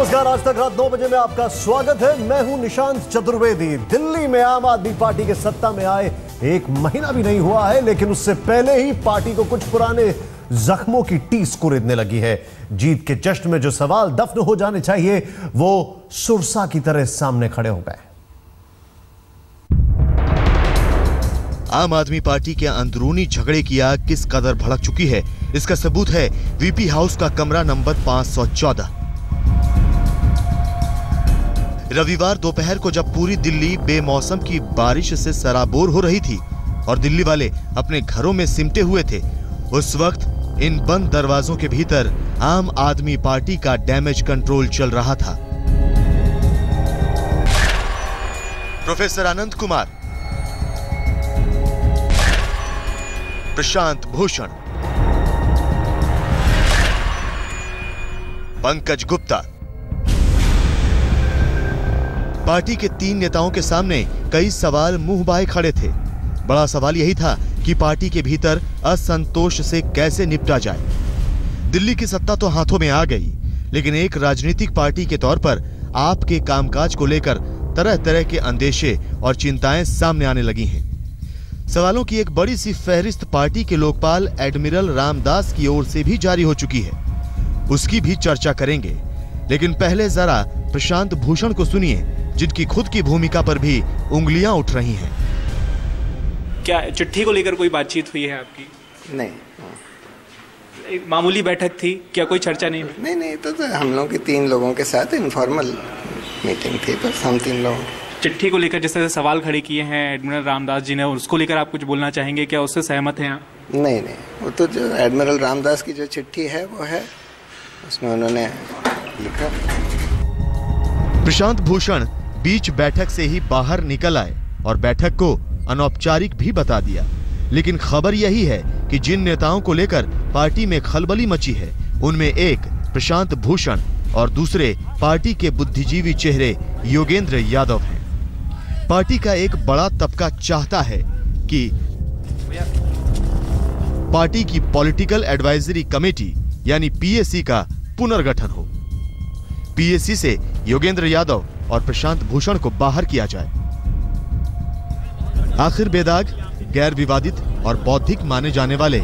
नमस्कार, आज तक रात 9 बजे में आपका स्वागत है। मैं हूं निशांत चतुर्वेदी। दिल्ली में आम आदमी पार्टी के सत्ता में आए 1 महीना भी नहीं हुआ है, लेकिन उससे पहले ही पार्टी को कुछ पुराने जख्मों की टीस कुरेदने लगी है। जीत के जश्न में जो सवाल दफन हो जाने चाहिए वो सुरसा की तरह सामने खड़े हो गए। आम आदमी पार्टी के अंदरूनी झगड़े की आग किस कदर भड़क चुकी है, इसका सबूत है वीपी हाउस का कमरा नंबर 514। रविवार दोपहर को जब पूरी दिल्ली बेमौसम की बारिश से सराबोर हो रही थी और दिल्ली वाले अपने घरों में सिमटे हुए थे, उस वक्त इन बंद दरवाजों के भीतर आम आदमी पार्टी का डैमेज कंट्रोल चल रहा था। प्रोफेसर आनंद कुमार, प्रशांत भूषण, पंकज गुप्ता, पार्टी के 3 नेताओं के सामने कई सवाल मुंह बाए खड़े थे। बड़ा सवाल यही था कि पार्टी के भीतर असंतोष से कैसे निपटा जाए। दिल्ली की सत्ता तो हाथों में आ गई, लेकिन एक राजनीतिक पार्टी के तौर पर आपके कामकाज को लेकर तरह तरह के अंदेशे और चिंताएं सामने आने लगी हैं। सवालों की एक बड़ी सी फहरिस्त पार्टी के लोकपाल एडमिरल रामदास की ओर से भी जारी हो चुकी है, उसकी भी चर्चा करेंगे। लेकिन पहले जरा प्रशांत भूषण को सुनिए, जिनकी खुद की भूमिका पर भी उंगलियां उठ रही हैं। क्या चिट्ठी को लेकर कोई बातचीत हुई है आपकी? नहीं, एक मामूली बैठक थी, क्या कोई चर्चा नहीं? नहीं, तो हम लोग के 3 लोगों के साथ इनफॉर्मल मीटिंग थी, बस हम 3 लोग। चिट्ठी को लेकर जिस तरह से सवाल खड़े किए हैं एडमिरल रामदास जी ने, उसको लेकर आप कुछ बोलना चाहेंगे? क्या उससे सहमत हैं आप? नहीं, वो तो जो एडमिरल रामदास की जो चिट्ठी है वो है, उसमें उन्होंने लिखा। प्रशांत भूषण बीच बैठक से ही बाहर निकल आए और बैठक को अनौपचारिक भी बता दिया। लेकिन खबर यही है कि जिन नेताओं को लेकर पार्टी में खलबली मची है, उनमें एक प्रशांत भूषण और दूसरे पार्टी के बुद्धिजीवी चेहरे योगेंद्र यादव हैं। पार्टी का एक बड़ा तबका चाहता है कि पार्टी की पॉलिटिकल एडवाइजरी कमेटी यानी पीएसी का पुनर्गठन हो। पीएसी से योगेंद्र यादव और प्रशांत भूषण को बाहर किया जाए। आखिर बेदाग, गैर विवादित और बौद्धिक माने जाने वाले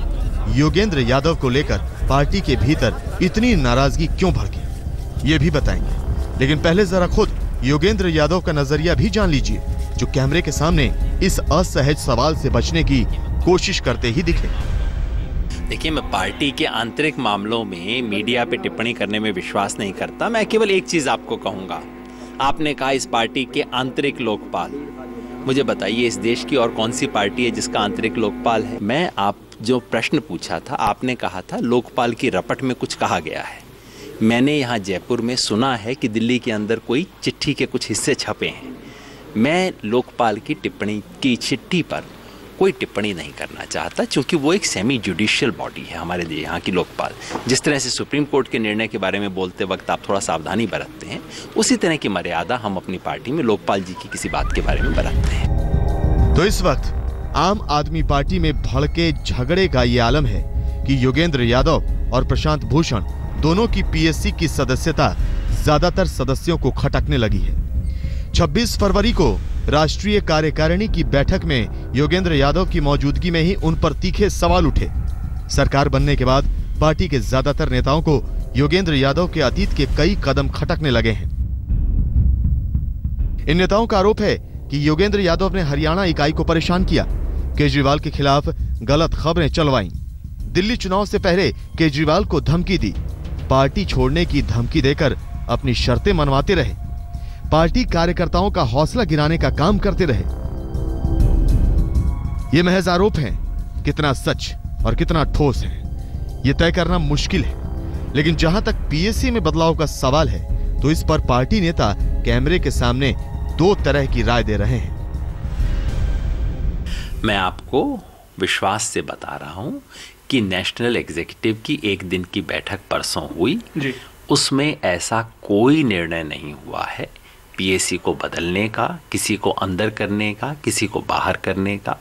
योगेंद्र यादव को लेकर पार्टी के भीतर इतनी नाराजगी क्यों भड़की, ये भी बताएंगे। लेकिन पहले जरा खुद योगेंद्र यादव का नजरिया भी जान लीजिए, जो कैमरे के सामने इस असहज सवाल से बचने की कोशिश करते ही दिखे। देखिए, मैं पार्टी के आंतरिक मामलों में मीडिया पे टिप्पणी करने में विश्वास नहीं करता। मैं केवल एक चीज आपको कहूंगा। आपने कहा इस पार्टी के आंतरिक लोकपाल, मुझे बताइए इस देश की और कौन सी पार्टी है जिसका आंतरिक लोकपाल है? मैं आप जो प्रश्न पूछा था, आपने कहा था लोकपाल की रपट में कुछ कहा गया है। मैंने यहाँ जयपुर में सुना है कि दिल्ली के अंदर कोई चिट्ठी के कुछ हिस्से छपे हैं। मैं लोकपाल की टिप्पणी की चिट्ठी पर कोई टिप्पणी नहीं करना चाहता, क्योंकि वो एक सेमी जुडिशियल बॉडी है हमारे लिए यहाँ की लोकपाल। जिस तरह से सुप्रीम कोर्ट के निर्णय के बारे में बोलते वक्त आप थोड़ा सावधानी बरतते हैं, उसी तरह की मर्यादा हम अपनी पार्टी में लोकपाल जी की किसी बात के बारे में बरतते हैं। तो इस वक्त आम आदमी पार्टी में भड़के झगड़े का ये आलम है कि योगेंद्र यादव और प्रशांत भूषण दोनों की पीएससी की सदस्यता ज्यादातर सदस्यों को खटकने लगी है। 26 फरवरी को राष्ट्रीय कार्यकारिणी की बैठक में योगेंद्र यादव की मौजूदगी में ही उन पर तीखे सवाल उठे। सरकार बनने के बाद पार्टी के ज्यादातर नेताओं को योगेंद्र यादव के अतीत के कई कदम खटकने लगे हैं। इन नेताओं का आरोप है कि योगेंद्र यादव ने हरियाणा इकाई को परेशान किया, केजरीवाल के खिलाफ गलत खबरें चलवाईं, दिल्ली चुनाव से पहले केजरीवाल को धमकी दी, पार्टी छोड़ने की धमकी देकर अपनी शर्तें मनवाते रहे, पार्टी कार्यकर्ताओं का हौसला गिराने का काम करते रहे। ये महज आरोप हैं, कितना सच और कितना ठोस है ये तय करना मुश्किल है। लेकिन जहां तक पीएससी में बदलाव का सवाल है, तो इस पर पार्टी नेता कैमरे के सामने 2 तरह की राय दे रहे हैं। मैं आपको विश्वास से बता रहा हूं कि नेशनल एग्जीक्यूटिव की 1 दिन की बैठक परसों हुई जी। उसमें ऐसा कोई निर्णय नहीं हुआ है पीएसी को बदलने का, किसी को अंदर करने का, किसी को बाहर करने का।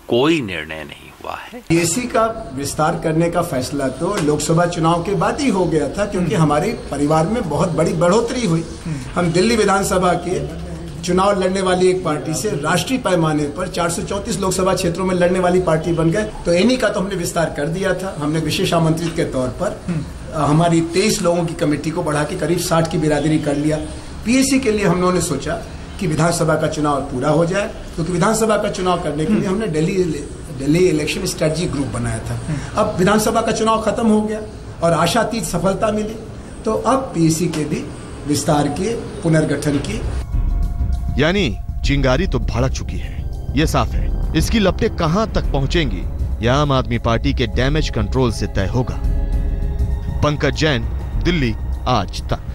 कोई निर्णय नहीं हुआ है। पीएससी का विस्तार करने का फैसला तो लोकसभा चुनाव के बाद ही हो गया था, क्योंकि हमारे परिवार में बहुत बड़ी बढ़ोतरी हुई। हम दिल्ली विधानसभा के चुनाव लड़ने वाली एक पार्टी से राष्ट्रीय पैमाने पर 434 लोकसभा क्षेत्रों में लड़ने वाली पार्टी बन गए। तो एनी का तो हमने विस्तार कर दिया था। हमने विशेष आमंत्रित के तौर पर हमारी 23 लोगों की कमेटी को बढ़ा के करीब 60 की बिरादरी कर लिया। पीएससी के लिए हम लोगों ने सोचा कि विधानसभा का चुनाव पूरा हो जाए, क्योंकि विधानसभा का चुनाव करने के लिए हमने दिल्ली इलेक्शन स्ट्रेटजी ग्रुप बनाया था। अब विधानसभा का चुनाव खत्म हो गया और आशातीत सफलता मिली, तो अब पीएससी के भी विस्तार की, पुनर्गठन की, यानी चिंगारी तो भड़क चुकी है। ये साफ है, इसकी लपटें कहां तक पहुंचेंगी यह आम आदमी पार्टी के डैमेज कंट्रोल से तय होगा। पंकज जैन, दिल्ली आज तक।